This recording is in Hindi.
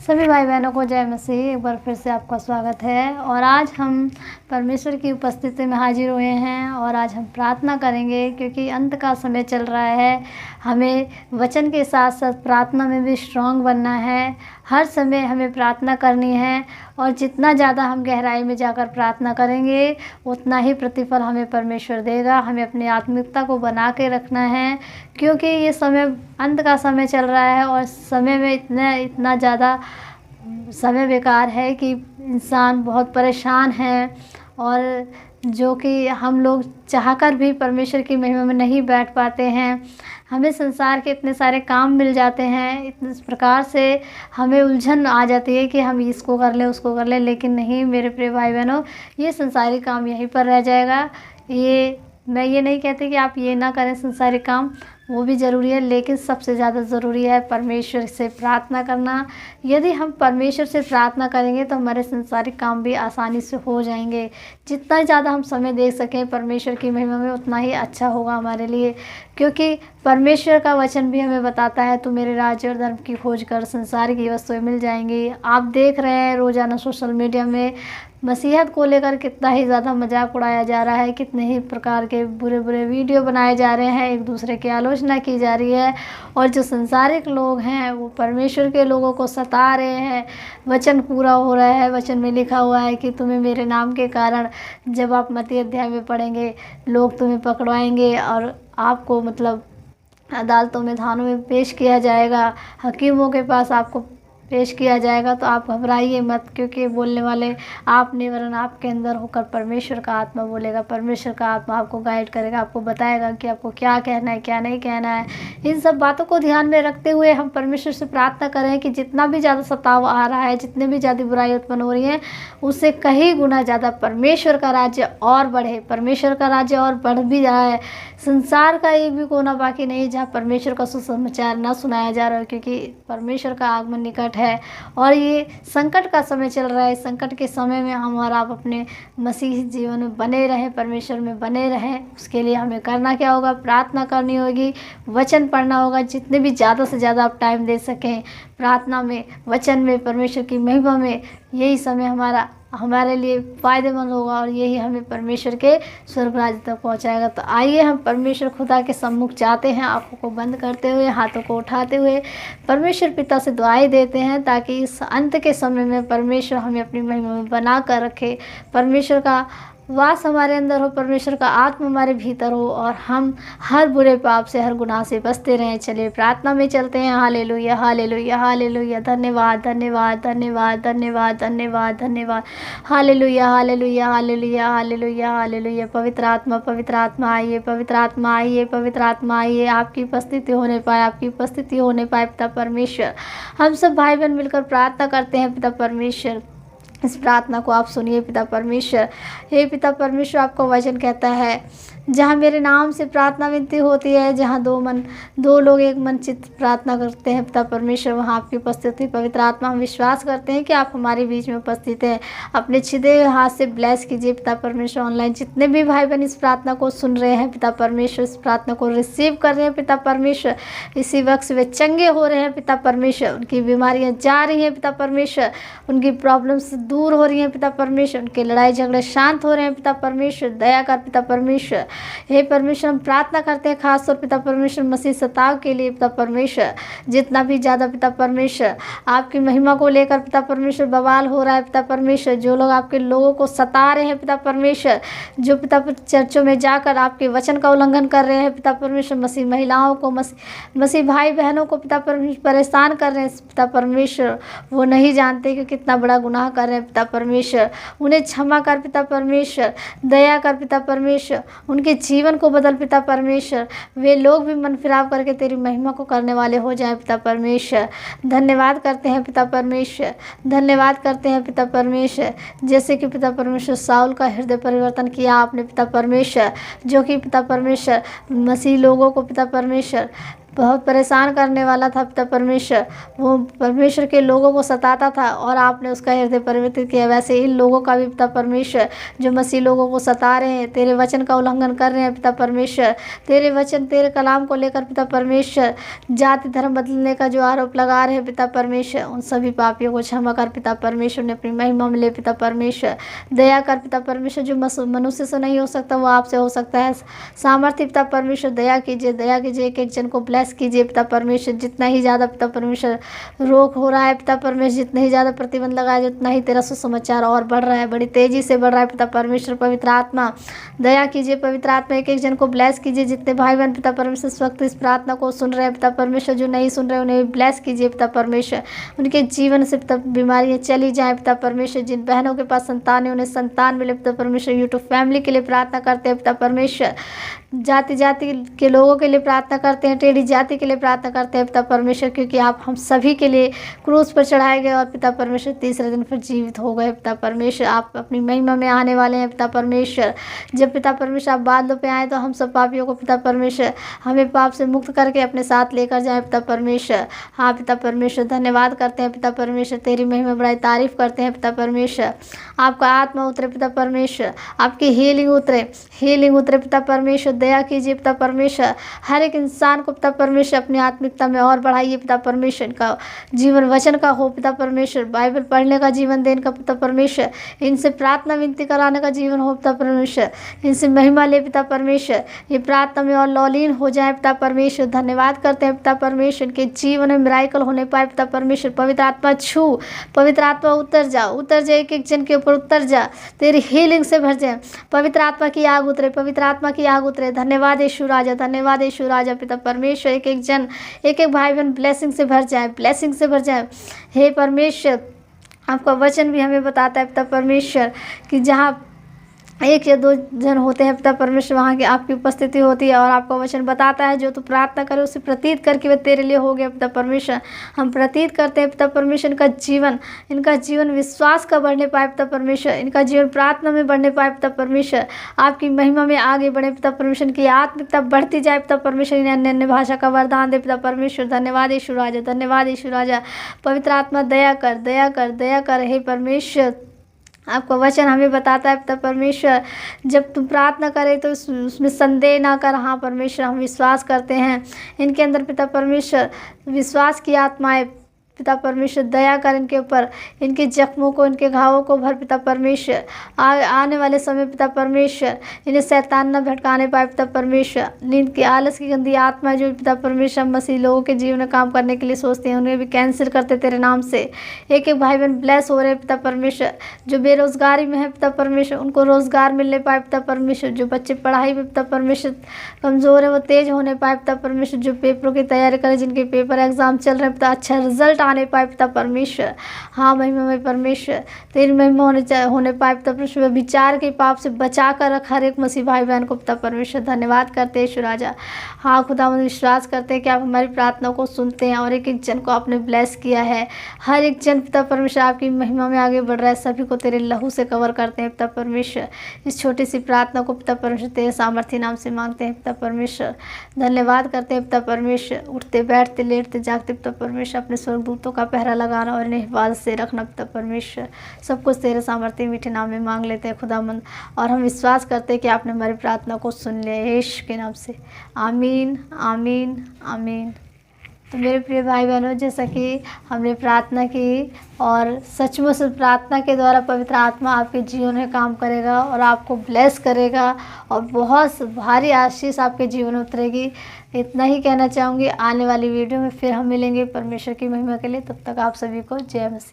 सभी भाई बहनों को जय मसीह। एक बार फिर से आपका स्वागत है और आज हम परमेश्वर की उपस्थिति में हाजिर हुए हैं और आज हम प्रार्थना करेंगे क्योंकि अंत का समय चल रहा है। हमें वचन के साथ साथ प्रार्थना में भी स्ट्रांग बनना है। हर समय हमें प्रार्थना करनी है और जितना ज़्यादा हम गहराई में जाकर प्रार्थना करेंगे उतना ही प्रतिफल हमें परमेश्वर देगा। हमें अपनी आत्मिकता को बना के रखना है क्योंकि ये समय अंत का समय चल रहा है और समय में इतना ज़्यादा समय बेकार है कि इंसान बहुत परेशान है और जो कि हम लोग चाहकर भी परमेश्वर की महिमा में नहीं बैठ पाते हैं। हमें संसार के इतने सारे काम मिल जाते हैं, इस प्रकार से हमें उलझन आ जाती है कि हम इसको कर लें उसको कर लें, लेकिन नहीं मेरे प्रिय भाई बहनों, ये संसारी काम यहीं पर रह जाएगा। मैं ये नहीं कहती कि आप ये ना करें, संसारी काम वो भी ज़रूरी है, लेकिन सबसे ज़्यादा ज़रूरी है परमेश्वर से प्रार्थना करना। यदि हम परमेश्वर से प्रार्थना करेंगे तो हमारे संसारिक काम भी आसानी से हो जाएंगे। जितना ज़्यादा हम समय दे सकें परमेश्वर की महिमा में उतना ही अच्छा होगा हमारे लिए, क्योंकि परमेश्वर का वचन भी हमें बताता है, तो मेरे राज्य और धर्म की खोज कर संसार की वस्तुएं मिल जाएंगी। आप देख रहे हैं रोज़ाना सोशल मीडिया में मसीहत को लेकर कितना ही ज़्यादा मजाक उड़ाया जा रहा है, कितने ही प्रकार के बुरे बुरे वीडियो बनाए जा रहे हैं, एक दूसरे की आलोचना की जा रही है और जो संसारिक लोग हैं वो परमेश्वर के लोगों को सता रहे हैं। वचन पूरा हो रहा है, वचन में लिखा हुआ है कि तुम्हें मेरे नाम के कारण, जब आप मत्ती अध्याय में पढ़ेंगे, लोग तुम्हें पकड़वाएंगे और आपको अदालतों में, थानों में पेश किया जाएगा, हकीमों के पास आपको पेश किया जाएगा। तो आप घबराइए मत, क्योंकि बोलने वाले आप नहीं वरन आपके अंदर होकर परमेश्वर का आत्मा बोलेगा। परमेश्वर का आत्मा आपको गाइड करेगा, आपको बताएगा कि आपको क्या कहना है क्या नहीं कहना है। इन सब बातों को ध्यान में रखते हुए हम परमेश्वर से प्रार्थना करें कि जितना भी ज़्यादा सताव आ रहा है, जितने भी ज़्यादा बुराई उत्पन्न हो रही है, उससे कहीं गुना ज़्यादा परमेश्वर का राज्य और बढ़े। परमेश्वर का राज्य और बढ़ भी रहा है। संसार का एक भी कोना बाकी नहीं जहाँ परमेश्वर का सुसमाचार ना सुनाया जा रहा है, क्योंकि परमेश्वर का आगमन निकट है और ये संकट का समय चल रहा है। संकट के समय में हम और आप अपने मसीह जीवन में बने रहें, परमेश्वर में बने रहें। उसके लिए हमें करना क्या होगा? प्रार्थना करनी होगी, वचन पढ़ना होगा। जितने भी ज़्यादा से ज़्यादा आप टाइम दे सकें प्रार्थना में, वचन में, परमेश्वर की महिमा में, यही समय हमारे लिए फ़ायदेमंद होगा और यही हमें परमेश्वर के स्वर्ग राज्य तक पहुंचाएगा। तो आइए हम परमेश्वर खुदा के सम्मुख जाते हैं, आंखों को बंद करते हुए, हाथों को उठाते हुए परमेश्वर पिता से दुआएं देते हैं, ताकि इस अंत के समय में परमेश्वर हमें अपनी महिमा में बना कर रखे। परमेश्वर का वास हमारे अंदर हो, परमेश्वर का आत्मा हमारे भीतर हो और हम हर बुरे पाप से, हर गुनाह से बचते रहें। चलिए प्रार्थना में चलते हैं। Hallelujah hallelujah hallelujah. धन्यवाद धन्यवाद धन्यवाद धन्यवाद धन्यवाद धन्यवाद। Hallelujah hallelujah hallelujah hallelujah hallelujah. पवित्र आत्मा आइए, पवित्र आत्मा आइए, पवित्र आत्मा आइए। आपकी उपस्थिति होने पाए, आपकी उपस्थिति होने पाए पिता परमेश्वर। हम सब भाई बहन मिलकर प्रार्थना करते हैं पिता परमेश्वर। इस प्रार्थना को आप सुनिए पिता परमेश्वर। हे पिता परमेश्वर, आपका वचन कहता है, जहाँ मेरे नाम से प्रार्थना विनती होती है, जहाँ दो लोग एक मन चित्त प्रार्थना करते हैं पिता परमेश्वर, वहाँ आपकी उपस्थिति। पवित्र आत्मा, हम विश्वास करते हैं कि आप हमारे बीच में उपस्थित हैं। अपने छिदे हुए हाथ से ब्लेस कीजिए पिता परमेश्वर। ऑनलाइन जितने भी भाई बहन इस प्रार्थना को सुन रहे हैं पिता परमेश्वर, इस प्रार्थना को रिसीव कर रहे हैं पिता परमेश्वर, इसी वक्त से वे चंगे हो रहे हैं पिता परमेश्वर। उनकी बीमारियाँ जा रही हैं पिता परमेश्वर, उनकी प्रॉब्लम्स दूर हो रही हैं पिता परमेश्वर, उनके लड़ाई झगड़े शांत हो रहे हैं पिता परमेश्वर। दया कर पिता परमेश्वर। हे परमेश्वर, हम प्रार्थना करते हैं खास तौर पिता परमेश्वर मसीह सताव के लिए पिता परमेश्वर। जितना भी ज़्यादा पिता परमेश्वर आपकी महिमा को लेकर पिता परमेश्वर बवाल हो रहा है पिता परमेश्वर, जो लोग आपके लोगों को सता रहे हैं पिता परमेश्वर, जो पिता चर्चों में जाकर आपके वचन का उल्लंघन कर रहे हैं पिता परमेश्वर, मसीह महिलाओं को, मसीह भाई बहनों को पिता परमेश्वर परेशान कर रहे हैं पिता परमेश्वर, वो नहीं जानते कि कितना बड़ा गुनाह कर रहे हैं पिता परमेश्वर। उन्हें क्षमा कर पिता परमेश्वर, दया कर पिता परमेश्वर, उनके जीवन को बदल पिता परमेश्वर। वे लोग भी मन फिराव करके तेरी महिमा को करने वाले हो जाएं पिता परमेश्वर। धन्यवाद करते हैं पिता परमेश्वर, धन्यवाद करते हैं पिता परमेश्वर। जैसे कि पिता परमेश्वर साउल का हृदय परिवर्तन किया आपने पिता परमेश्वर, जो कि पिता परमेश्वर मसीह लोगों को पिता परमेश्वर बहुत परेशान करने वाला था पिता परमेश्वर, वो परमेश्वर के लोगों को सताता था और आपने उसका हृदय परिवर्तित किया। वैसे इन लोगों का भी पिता परमेश्वर जो मसीह लोगों को सता रहे हैं, तेरे वचन का उल्लंघन कर रहे हैं पिता परमेश्वर, तेरे वचन तेरे कलाम को लेकर पिता परमेश्वर जाति धर्म बदलने का जो आरोप लगा रहे हैं पिता परमेश्वर, उन सभी पापियों को क्षमा कर पिता परमेश्वर ने अपनी महिमा में ले पिता परमेश्वर। दया कर पिता परमेश्वर, जो मनुष्य से नहीं हो सकता वो आपसे हो सकता है। सामर्थ्य पिता परमेश्वर दया कीजिए, दया कीजिए, एक एक जन को ब्लेस कीजिए पिता परमेश्वर। जितना ही ज़्यादा पिता परमेश्वर रोग हो रहा है पिता परमेश्वर, जितना ही ज़्यादा प्रतिबंध लगा है, उतना ही तेरा सुसमाचार और बढ़ रहा है, बड़ी तेजी से बढ़ रहा है पिता परमेश्वर। पवित्र आत्मा दया कीजिए, पवित्र आत्मा एक एक जन को ब्लेस कीजिए। जितने भाई बहन पिता परमेश्वर इस वक्त इस प्रार्थना को सुन रहे हैं पिता परमेश्वर, जो नहीं सुन रहे उन्हें ब्लेस कीजिए पिता परमेश्वर। उनके जीवन से पिता बीमारियाँ चली जाएँ पिता परमेश्वर। जिन बहनों के पास संतान है उन्हें संतान मिले पिता परमेश्वर। यूट्यूब फैमिली के लिए प्रार्थना करते हैं पिता परमेश्वर। जाति जाति के लोगों के लिए प्रार्थना करते हैं, टेढ़ी जाति के लिए प्रार्थना करते हैं पिता परमेश्वर, क्योंकि आप हम सभी के लिए क्रूस पर चढ़ाए गए और पिता परमेश्वर तीसरे दिन फिर जीवित हो गए पिता परमेश्वर। आप अपनी महिमा में आने वाले हैं पिता परमेश्वर। जब पिता परमेश्वर आप बादलों पे आए तो हम सब पापियों को पिता परमेश्वर हमें पाप से मुक्त करके अपने साथ लेकर जाए पिता परमेश्वर। हाँ पिता परमेश्वर, धन्यवाद करते हैं पिता परमेश्वर, तेरी महिमा बड़ाई तारीफ करते हैं पिता परमेश्वर। आपका आत्मा उतरे पिता परमेश्वर, आपकी हीलिंग उतरे पिता परमेश्वर। दया कीजिए पिता परमेश्वर, हर एक इंसान को पिता परमेश्वर अपनी आत्मिकता में और बढ़ाइए पिता परमेश्वर। इनका जीवन वचन का हो पिता परमेश्वर, बाइबल पढ़ने का जीवन दे इनका पिता परमेश्वर। इनसे प्रार्थना विनती कराने का जीवन हो पिता परमेश्वर, इनसे महिमा ले पिता परमेश्वर। ये प्रार्थना में और लौलीन हो जाए पिता परमेश्वर। धन्यवाद करते हैं पिता परमेश्वर, इनके जीवन में मिराकल होने पाए पिता परमेश्वर। पवित्र आत्मा छू, पवित्र आत्मा उतर जा एक एक जन के ऊपर उतर जा, तेरी हीलिंग से भर जाए। पवित्र आत्मा की आग उतरे, पवित्र आत्मा की आग उतरे। धन्यवाद यीशु राजा, धन्यवाद यीशु राजा। पिता परमेश्वर एक एक जन एक एक भाई बहन ब्लेसिंग से भर जाए, ब्लेसिंग से भर जाए। हे परमेश्वर, आपका वचन भी हमें बताता है पिता परमेश्वर कि जहाँ एक या दो जन होते हैं पिता परमेश्वर, वहाँ की आपकी उपस्थिति होती है। और आपका वचन बताता है जो तू प्रार्थना करे उसे प्रतीत करके वह तेरे लिए हो गया पिता परमेश्वर। हम प्रतीत करते हैं पिता परमेश्वर इनका जीवन विश्वास का बढ़ने पाए पिता परमेश्वर, इनका जीवन प्रार्थना में बढ़ने पाए पिता परमेश्वर। आपकी महिमा में आगे बढ़े पिता परमेश्वर, की आत्मिकता बढ़ती जाए पिता परमेश्वर। इन्हें अन्य अन्य भाषा का वरदान दे पिता परमेश्वर। धन्यवाद यीशु राजा, धन्यवाद यीशु राजा। पवित्र आत्मा दया कर हे परमेश्वर। आपका वचन हमें बताता है पिता परमेश्वर, जब तुम प्रार्थना करे तो उसमें संदेह ना कर। हाँ परमेश्वर, हम विश्वास करते हैं इनके अंदर पिता परमेश्वर विश्वास की आत्माएं पिता परमेश्वर। दया कर इनके ऊपर, इनके जख्मों को, इनके घावों को भर पिता परमेश्वर। आने वाले समय पिता परमेश्वर इन्हें शैतान न भटकाने पाए पिता परमेश्वर। नींद की आलस की गंदी आत्मा जो पिता परमेश्वर मसीह लोगों के जीवन में काम करने के लिए सोचते हैं, उन्हें भी कैंसिल करते तेरे नाम से। एक एक भाई बहन ब्लेस हो रहे हैं पिता परमेश्वर। जो बेरोजगारी में है पिता परमेश्वर, उनको रोजगार मिलने पाए पिता परमेश्वर। जो बच्चे पढ़ाई में पिता परमेश्वर कमज़ोर है वो तेज होने पाए पिता परमेश्वर। जो पेपरों की तैयारी करें, जिनके पेपर एग्जाम चल रहे हैं पिता, अच्छा रिजल्ट आने पाए पिता परमेश्वर। हाँ महिमा में परमेश्वर, तेरी महिमा होने पाए पिता परमेश्वर। विचार के पाप से बचा कर रख हर एक मसीह भाई बहन को पिता परमेश्वर। धन्यवाद करते हैं यीशु राजा। हाँ खुदा, हम विश्वास करते हैं कि आप हमारी प्रार्थना को सुनते हैं और एक एक जन को आपने ब्लेस किया है। हर एक जन पिता परमेश्वर आपकी महिमा में आगे बढ़ रहा है, सभी को तेरे लहू से कवर करते हैं पिता परमेश्वर। इस छोटी सी प्रार्थना को पिता परमेश्वर तेरे सामर्थ्य नाम से मांगते हैं पिता परमेश्वर। धन्यवाद करते हैं पिता परमेश्वर। उठते बैठते लेटते जागते पिता परमेश्वर अपने स्वर्गदूतों का पहरा लगाना और इन्हें हिफाजत से रखना पिता परमेश्वर। सब कुछ तेरे सामर्थ्य मीठे नाम में मांग लेते हैं खुदावंद, और हम विश्वास करते हैं कि आपने हमारी प्रार्थना को सुन लिया यीशु के नाम से। आमीन आमीन आमीन। तो मेरे प्रिय भाई बहनों, जैसा कि हमने प्रार्थना की और सचमुच प्रार्थना के द्वारा पवित्र आत्मा आपके जीवन में काम करेगा और आपको ब्लेस करेगा और बहुत भारी आशीष आपके जीवन में उतरेगी। इतना ही कहना चाहूँगी। आने वाली वीडियो में फिर हम मिलेंगे परमेश्वर की महिमा के लिए। तब तक आप सभी को जय मसीह।